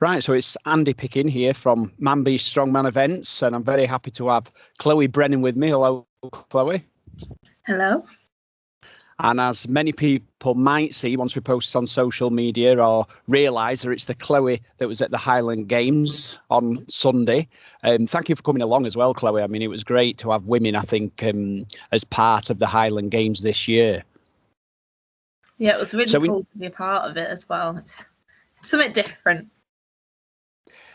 Right, so it's Andy Pickin here from Man Beast Strongman events, and I'm very happy to have Chloe Brennan with me. Hello, Chloe. Hello. And as many people might see once we post on social media or realise that it's the Chloe that was at the Highland Games on Sunday. Thank you for coming along as well, Chloe. I mean, it was great to have women, I think, as part of the Highland Games this year. Yeah, it was really cool to be a part of it as well. It's something different.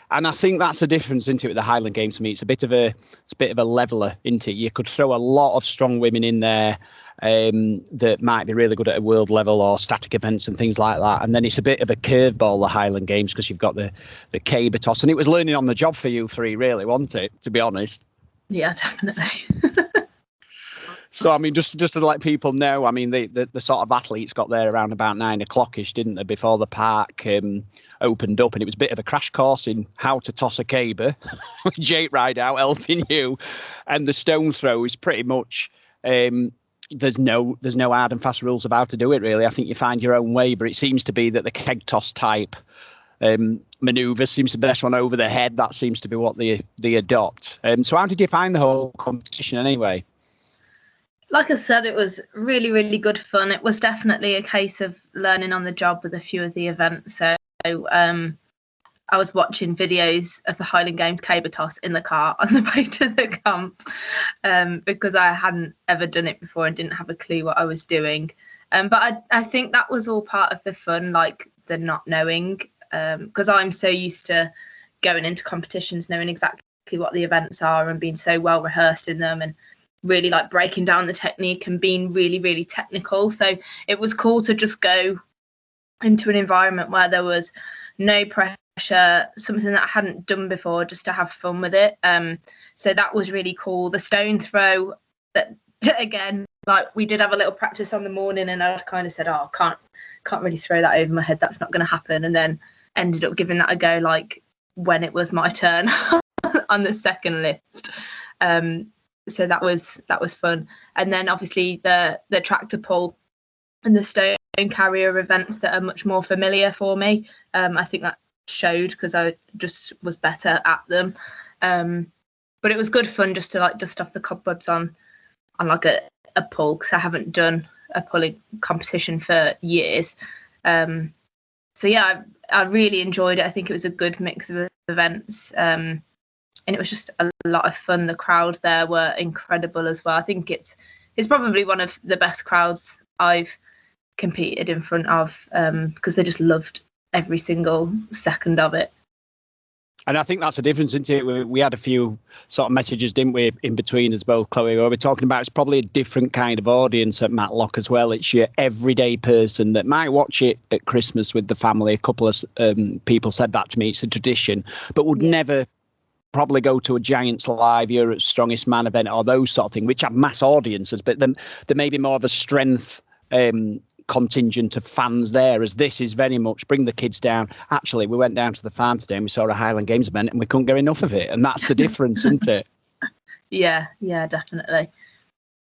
And I think that's the difference, isn't it, with the Highland Games to me? It's a bit of a leveler, isn't it? You could throw a lot of strong women in there that might be really good at a world level or static events and things like that. And then it's a bit of a curveball, the Highland Games, because you've got the caber toss. And it was learning on the job for you three, really, wasn't it, to be honest? Yeah, definitely. So, I mean, just to let people know, I mean, the sort of athletes got there around about 9 o'clock-ish, didn't they, before the park opened up. And it was a bit of a crash course in how to toss a caber with Jake Rideout helping you. And the stone throw is pretty much, there's no hard and fast rules of how to do it, really. I think you find your own way, but it seems to be that the keg toss type manoeuvre seems the best one over the head. That seems to be what they adopt. So how did you find the whole competition anyway? Like I said, it was really, really good fun. It was definitely a case of learning on the job with a few of the events. So I was watching videos of the Highland Games caber toss in the car on the way to the camp because I hadn't ever done it before and didn't have a clue what I was doing. But I think that was all part of the fun, like the not knowing, because I'm so used to going into competitions knowing exactly what the events are and being so well rehearsed in them and really like breaking down the technique and being really, really technical. So it was cool to just go into an environment where there was no pressure, something that I hadn't done before, just to have fun with it. So that was really cool. The stone throw, that again, like we did have a little practice on the morning and I kind of said, oh, I can't really throw that over my head. That's not going to happen. And then ended up giving that a go, like when it was my turn on the second lift. So that was fun. And then obviously the tractor pull and the stone carrier events that are much more familiar for me. I think that showed because I just was better at them. But it was good fun just to like dust off the cobwebs on like a pull, because I haven't done a pulling competition for years. So yeah, I really enjoyed it. I think it was a good mix of events. And it was just a lot of fun. The crowd there were incredible as well. I think it's probably one of the best crowds I've competed in front of because they just loved every single second of it. And I think that's the difference, isn't it? We had a few sort of messages, didn't we, in between as well, Chloe, where we're talking about it's probably a different kind of audience at Matlock as well. It's your everyday person that might watch it at Christmas with the family. A couple of people said that to me. It's a tradition, but would never probably go to a Giants Live, Europe's Strongest Man event or those sort of things, which have mass audiences, but then there may be more of a strength contingent of fans there, as this is very much bring the kids down. Actually, we went down to the farm today and we saw a Highland Games event and we couldn't get enough of it. And that's the difference, isn't it? Yeah, definitely.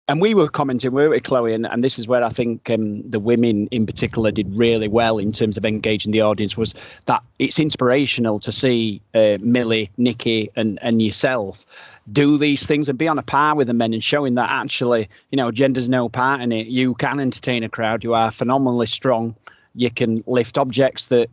And we were commenting, weren't we, Chloe? And this is where I think the women in particular did really well in terms of engaging the audience, was that it's inspirational to see Millie, Nikki and yourself do these things and be on a par with the men and showing that actually, you know, gender's no part in it. You can entertain a crowd. You are phenomenally strong. You can lift objects that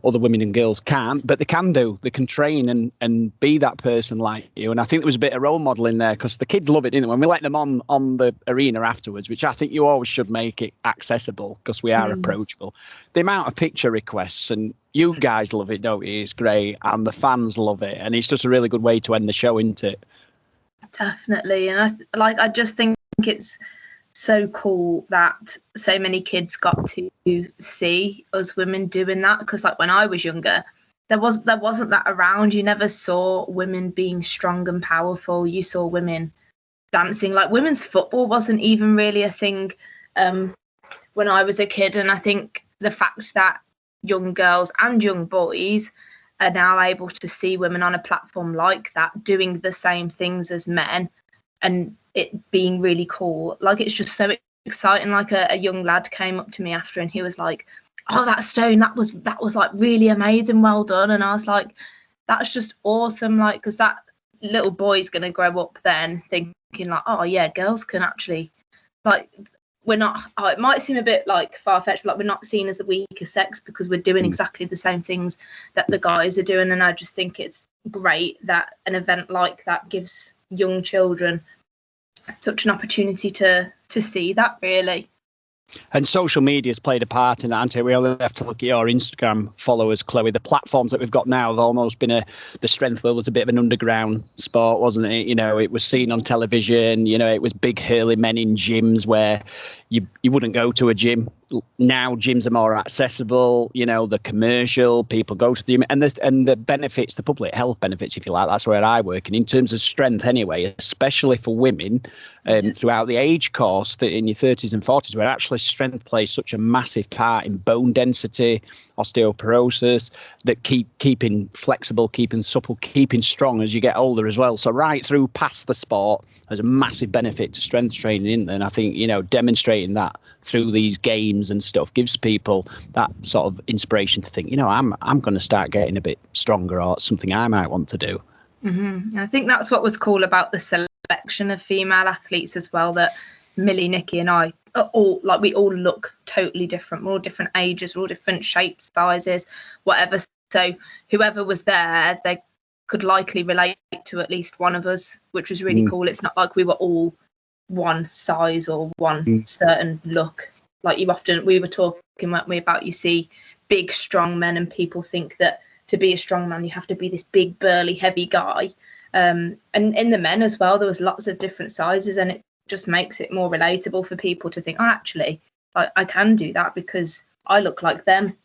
other women and girls can't, but they can do. They can train and be that person like you. And I think there was a bit of role modelling there because the kids love it, didn't they? When we let them on the arena afterwards, which I think you always should make it accessible because we are approachable. The amount of picture requests, and you guys love it, don't you? It's great. And the fans love it. And it's just a really good way to end the show, isn't it? Definitely. And I just think it's so cool that so many kids got to see us women doing that, because like when I was younger there wasn't that around. You never saw women being strong and powerful. You saw women dancing. Like women's football wasn't even really a thing when I was a kid, and I think the fact that young girls and young boys are now able to see women on a platform like that doing the same things as men and it being really cool, like it's just so exciting. Like a young lad came up to me after and he was like, oh, that stone, that was like really amazing, well done. And I was like, that's just awesome, like, because that little boy's going to grow up then thinking like, oh yeah, girls can actually, like, we're not, oh, it might seem a bit like far-fetched, but like we're not seen as the weaker sex because we're doing exactly the same things that the guys are doing. And I just think it's great that an event like that gives young children such an opportunity to see that, really. And social media's played a part in that, hasn't it? We only have to look at your Instagram followers, Chloe. The platforms that we've got now have almost been the strength world was a bit of an underground sport, wasn't it? You know, it was seen on television, you know, it was big hurly men in gyms where you wouldn't go to a gym. Now gyms are more accessible, you know, the commercial, people go to the gym, and the benefits, the public health benefits, if you like, that's where I work. And in terms of strength anyway, especially for women, throughout the age course, in your 30s and 40s, where actually strength plays such a massive part in bone density, osteoporosis, that keeping flexible, keeping supple, keeping strong as you get older as well. So right through past the sport, there's a massive benefit to strength training in there. And I think, you know, demonstrating that through these games and stuff gives people that sort of inspiration to think, you know, I'm going to start getting a bit stronger, or something I might want to do. Mm-hmm. I think that's what was cool about the selection of female athletes as well, that Millie, Nikki and I are all, like, we all look totally different. We're all different ages, we're all different shapes, sizes, whatever. So whoever was there, they could likely relate to at least one of us, which was really cool. It's not like we were all one size or one certain look. Like we were talking, weren't we, about, you see big strong men and people think that to be a strong man you have to be this big burly heavy guy, and in the men as well there was lots of different sizes, and it just makes it more relatable for people to think, oh, actually I can do that because I look like them,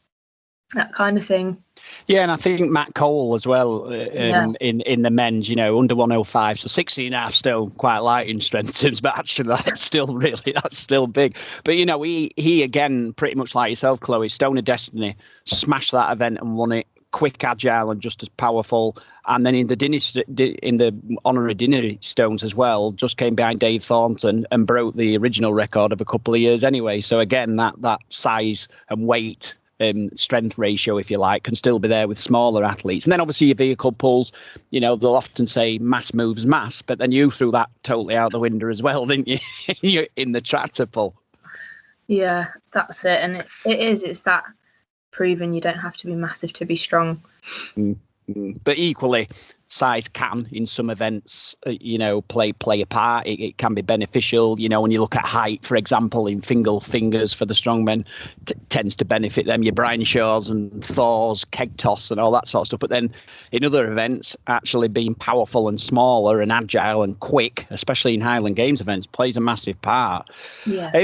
that kind of thing. Yeah, and I think Matt Cole as well in the men's, you know, under 105, so 16.5 still quite light in strength terms, but actually that's still big. But, you know, he again, pretty much like yourself, Chloe, Stone of Destiny, smashed that event and won it. Quick, agile, and just as powerful. And then in the honorary Dinnie stones as well, just came behind Dave Thornton and broke the original record of a couple of years anyway. So again, that size and weight, strength ratio, if you like, can still be there with smaller athletes. And then obviously your vehicle pulls, you know, they'll often say mass moves mass, but then you threw that totally out the window as well, didn't you? In the tractor pull. Yeah, that's it. And it's that proving you don't have to be massive to be strong. But equally, size can, in some events, you know, play a part. It can be beneficial. You know, when you look at height, for example, in single fingers for the strongmen, tends to benefit them. Your Brian Shaws and Thors, keg toss and all that sort of stuff. But then in other events, actually being powerful and smaller and agile and quick, especially in Highland Games events, plays a massive part. Yeah.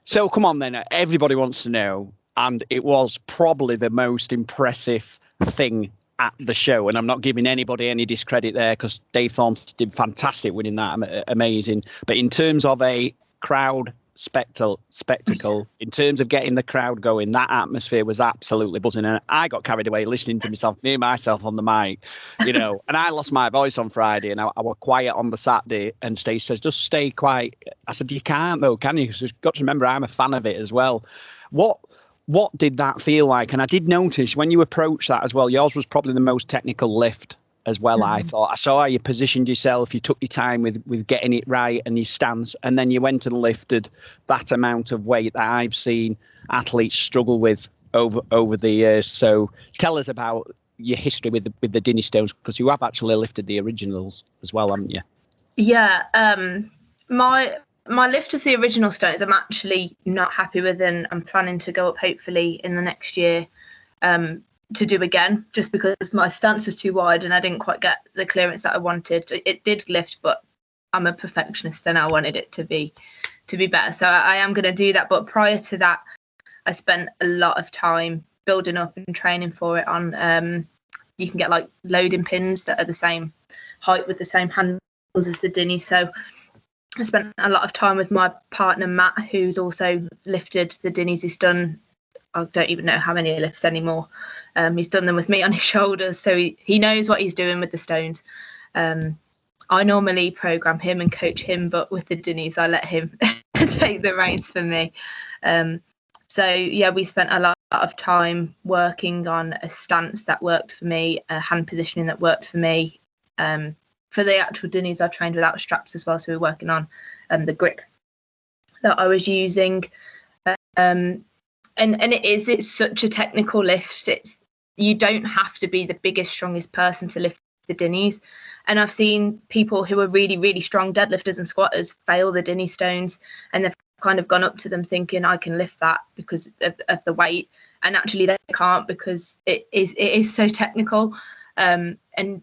So come on then, everybody wants to know, and it was probably the most impressive thing at the show, and I'm not giving anybody any discredit there because Dave Thornton did fantastic winning that, amazing. But in terms of a crowd spectacle, in terms of getting the crowd going, that atmosphere was absolutely buzzing, and I got carried away listening to myself, near myself on the mic, you know. And I lost my voice on Friday, and I was quiet on the Saturday, and Stacey says, just stay quiet. I said, you can't though, can you? Because you've got to remember I'm a fan of it as well. What did that feel like? And I did notice when you approached that as well, yours was probably the most technical lift as well. I thought I saw how you positioned yourself, you took your time with getting it right and your stance, and then you went and lifted that amount of weight that I've seen athletes struggle with over the years. So tell us about your history with the Dinnie stones, because you have actually lifted the originals as well, haven't you? Yeah, my lift of the original stones I'm actually not happy with, and I'm planning to go up hopefully in the next year to do again, just because my stance was too wide and I didn't quite get the clearance that I wanted. It did lift, but I'm a perfectionist and I wanted it to be better. So I am going to do that. But prior to that, I spent a lot of time building up and training for it on, you can get like loading pins that are the same height with the same handles as the Dinnie. So I spent a lot of time with my partner, Matt, who's also lifted the Dinnies. He's done, I don't even know how many lifts anymore. He's done them with me on his shoulders. So he knows what he's doing with the stones. I normally program him and coach him, but with the Dinnies, I let him take the reins for me. So yeah, we spent a lot of time working on a stance that worked for me, a hand positioning that worked for me. For the actual Dinnies, I trained without straps as well, so we were working on the grip that I was using. And it's such a technical lift. You don't have to be the biggest, strongest person to lift the Dinnies. And I've seen people who are really, really strong deadlifters and squatters fail the Dinnie stones, and they've kind of gone up to them thinking I can lift that because of the weight, and actually they can't, because it is so technical. And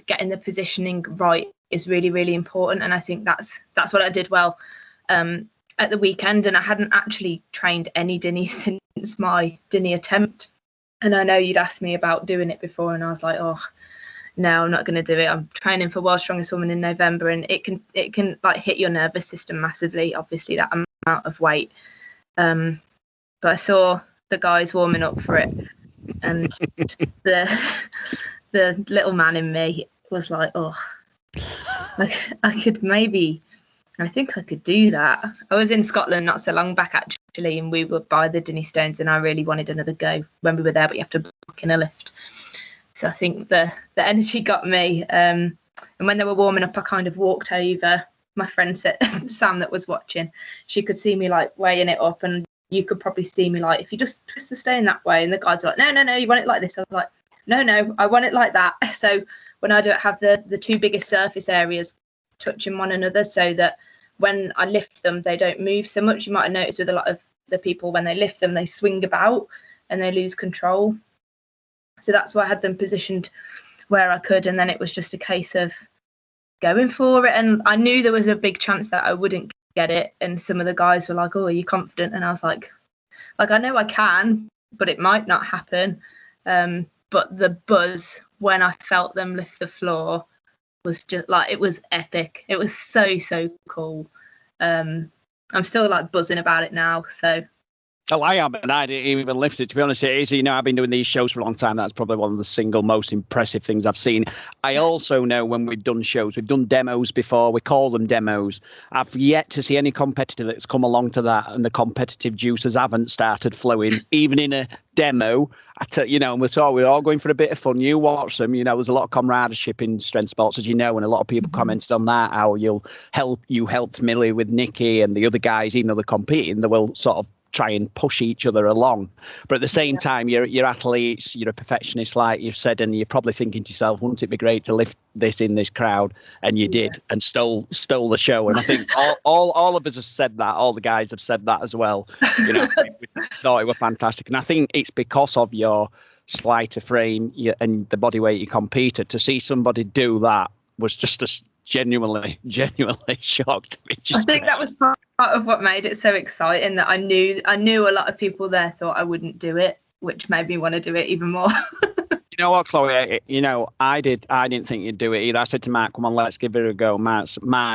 getting the positioning right is really, really important. And I think that's what I did well at the weekend. And I hadn't actually trained any Dinnies since my Dinnie attempt. And I know you'd asked me about doing it before, and I was like, oh no, I'm not going to do it. I'm training for World's Strongest Woman in November, and it can like hit your nervous system massively, obviously, that amount of weight. But I saw the guys warming up for it, and the little man in me was like, oh, I think I could do that. I was in Scotland not so long back, actually, and we were by the Dinnie stones, and I really wanted another go when we were there, but you have to book in a lift. So I think the energy got me. And when they were warming up, I kind of walked over. My friend said, Sam, that was watching, she could see me like weighing it up, and you could probably see me like, if you just twist the stone that way. And the guys were like, no, you want it like this. I was like, no, I want it like that. So when I don't have the two biggest surface areas touching one another, so that when I lift them, they don't move so much. You might have noticed with a lot of the people, when they lift them, they swing about and they lose control. So that's why I had them positioned where I could. And then it was just a case of going for it. And I knew there was a big chance that I wouldn't get it. And some of the guys were like, oh, are you confident? And I was like, I know I can, but it might not happen. But the buzz when I felt them lift the floor was just like, it was epic. It was so, so cool. I'm still like buzzing about it now. So. Oh, I haven't. I didn't even lift it, to be honest. It is, I've been doing these shows for a long time. That's probably one of the single most impressive things I've seen. I also know when we've done shows, we've done demos before. We call them demos. I've yet to see any competitor that's come along to that, and the competitive juices haven't started flowing, even in a demo. And we're all going for a bit of fun. You watch them, there's a lot of comradeship in strength sports, as you know, and a lot of people commented on that, how you helped Millie with Nikki and the other guys, even though they're competing, they will sort of try and push each other along. But at the same time, you're athletes, you're a perfectionist, like you've said, and you're probably thinking to yourself, wouldn't it be great to lift this in this crowd? And you did, and stole the show. And I think all of us have said that. All the guys have said that as well. We thought it was fantastic. And I think it's because of your slighter frame and the body weight you competed. To see somebody do that was just a genuinely shocked. I think that was part of what made it so exciting, that I knew a lot of people there thought I wouldn't do it, which made me want to do it even more. You know what, Chloe? I didn't think you'd do it either. I said to Mark, come on, let's give it a go. Mark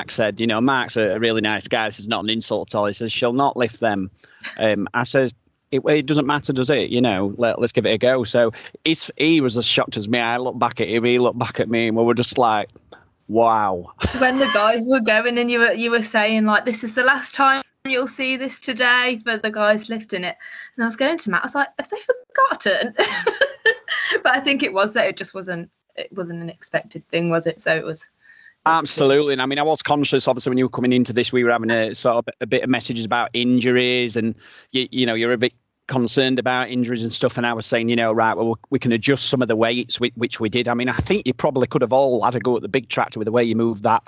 said, Mark's a really nice guy. This is not an insult at all. He says, she'll not lift them. I said, it doesn't matter, does it? Let's give it a go. So he was as shocked as me. I looked back at him, he looked back at me, and we were just like, wow. When the guys were going and you were saying like, this is the last time you'll see this today, for the guys lifting it, and I was going to Matt, I was like, have they forgotten? But I think it was that it wasn't an expected thing, was it? So it was absolutely. And I mean, I was conscious, obviously, when you were coming into this, we were having a sort of a bit of messages about injuries, and you're a bit concerned about injuries and stuff, and I was saying, right, well, we can adjust some of the weights, which we did. I mean, I think you probably could have all had a go at the big tractor with the way you move that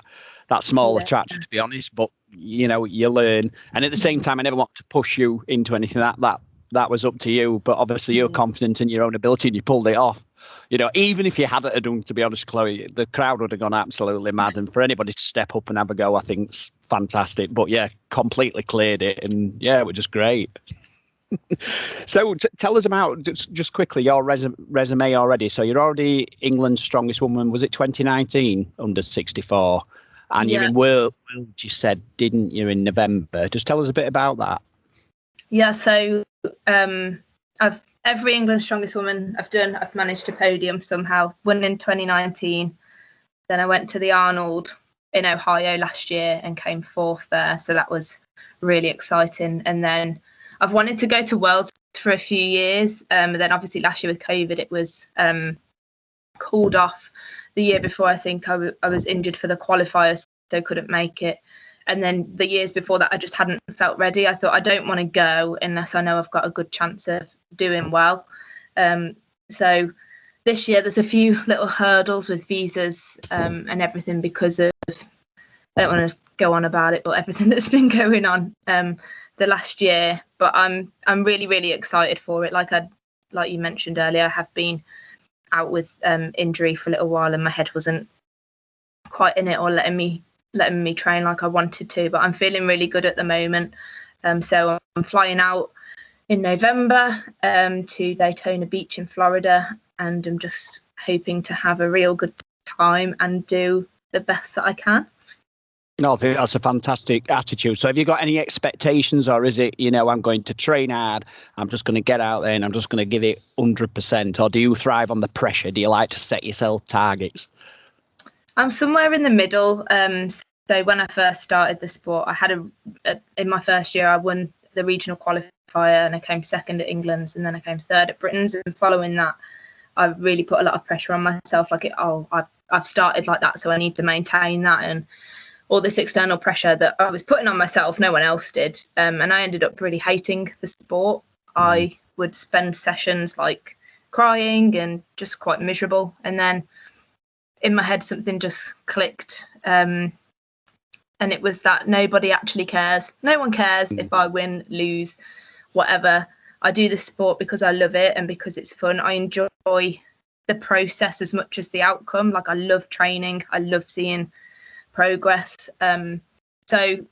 smaller tractor, to be honest, but you learn. And at the same time, I never want to push you into anything. That was up to you, but obviously you're confident in your own ability and you pulled it off. Even if you hadn't done, to be honest, Chloe, the crowd would have gone absolutely mad, and for anybody to step up and have a go, I think it's fantastic. But yeah, completely cleared it, and yeah, it was just great. So tell us about, just quickly, your resume already. So you're already England's strongest woman. Was it 2019 under 64? And you're in World, you said, didn't you, in November? Just tell us a bit about that. Yeah, so I've every England's strongest woman I've managed to podium somehow. Won in 2019. Then I went to the Arnold in Ohio last year and came fourth there. So that was really exciting. And then I've wanted to go to Worlds for a few years. And then obviously last year with COVID, it was called off. The year before, I think I was injured for the qualifiers, so couldn't make it. And then the years before that, I just hadn't felt ready. I thought, I don't want to go unless I know I've got a good chance of doing well. So this year, there's a few little hurdles with visas and everything because of, I don't want to go on about it, but everything that's been going on the last year. But I'm really, really excited for it. Like you mentioned earlier, I have been out with injury for a little while, and my head wasn't quite in it or letting me train like I wanted to. But I'm feeling really good at the moment. So I'm flying out in November to Daytona Beach in Florida, and I'm just hoping to have a real good time and do the best that I can. No, I think that's a fantastic attitude. So have you got any expectations, or is it, I'm going to train hard, I'm just going to get out there and I'm just going to give it 100%? Or do you thrive on the pressure? Do you like to set yourself targets? I'm somewhere in the middle. So when I first started the sport, I had in my first year, I won the regional qualifier and I came second at England's, and then I came third at Britain's. And following that, I really put a lot of pressure on myself. I've started like that, so I need to maintain that. And all this external pressure that I was putting on myself, no one else did. And I ended up really hating the sport. I would spend sessions like crying and just quite miserable. And then in my head, something just clicked. And it was that nobody actually cares. No one cares if I win, lose, whatever. I do the sport because I love it and because it's fun. I enjoy the process as much as the outcome. Like, I love training. I love seeing progress. So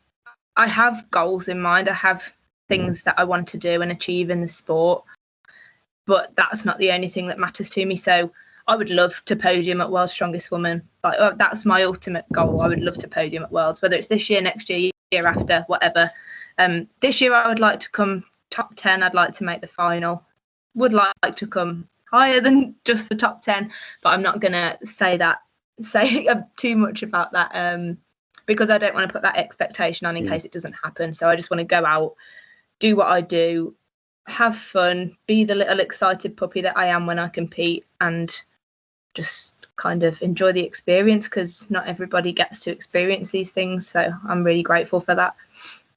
I have goals in mind. I have things that I want to do and achieve in the sport, but that's not the only thing that matters to me. So I would love to podium at World's Strongest Woman. That's my ultimate goal. I would love to podium at Worlds, whether it's this year, next year, year after, whatever. This year I would like to come top 10. I'd like to make the final. Would like to come higher than just the top 10, but I'm not going to say too much about that because I don't want to put that expectation on in case it doesn't happen. So I just want to go out, do what I do, have fun, be the little excited puppy that I am when I compete, and just kind of enjoy the experience, because not everybody gets to experience these things. So I'm really grateful for that.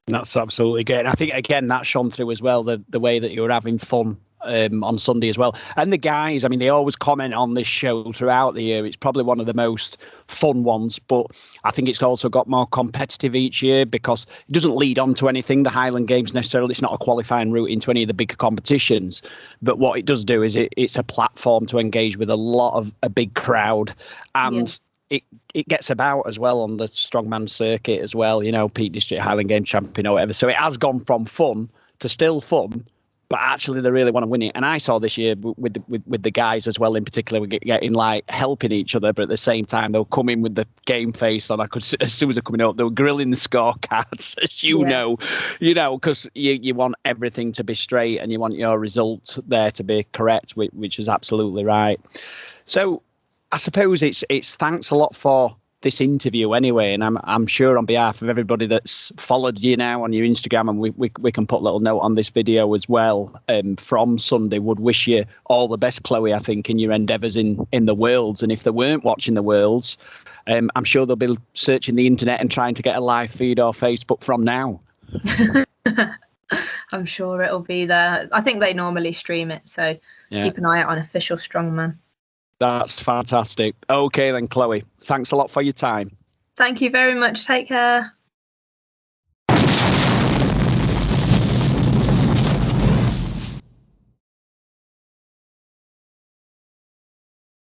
That's absolutely great. And I think, again, that shone through as well, the way that you were having fun on Sunday as well. And the guys, I mean, they always comment on this show throughout the year. It's probably one of the most fun ones, but I think it's also got more competitive each year because it doesn't lead on to anything, the Highland Games necessarily. It's not a qualifying route into any of the big competitions. But what it does do is it's a platform to engage with a big crowd. And it gets about as well on the strongman circuit as well, Peak District Highland Games champion or whatever. So it has gone from fun to still fun, but actually they really want to win it. And I saw this year with the guys as well, in particular, we're getting helping each other, but at the same time they'll come in with the game face on. I could, as soon as they're coming up, they were grilling the scorecards, as you know, because you want everything to be straight and you want your result there to be correct, which is absolutely right. So I suppose it's thanks a lot for this interview anyway, and I'm sure on behalf of everybody that's followed you now on your Instagram, and we can put a little note on this video as well from Sunday, would wish you all the best, Chloe, I think, in your endeavours in the Worlds. And if they weren't watching the Worlds, I'm sure they'll be searching the internet and trying to get a live feed or Facebook from now. I'm sure it'll be there. I think they normally stream it, so keep an eye out on Official Strongman. That's fantastic. Okay then, Chloe, thanks a lot for your time. Thank you very much. Take care.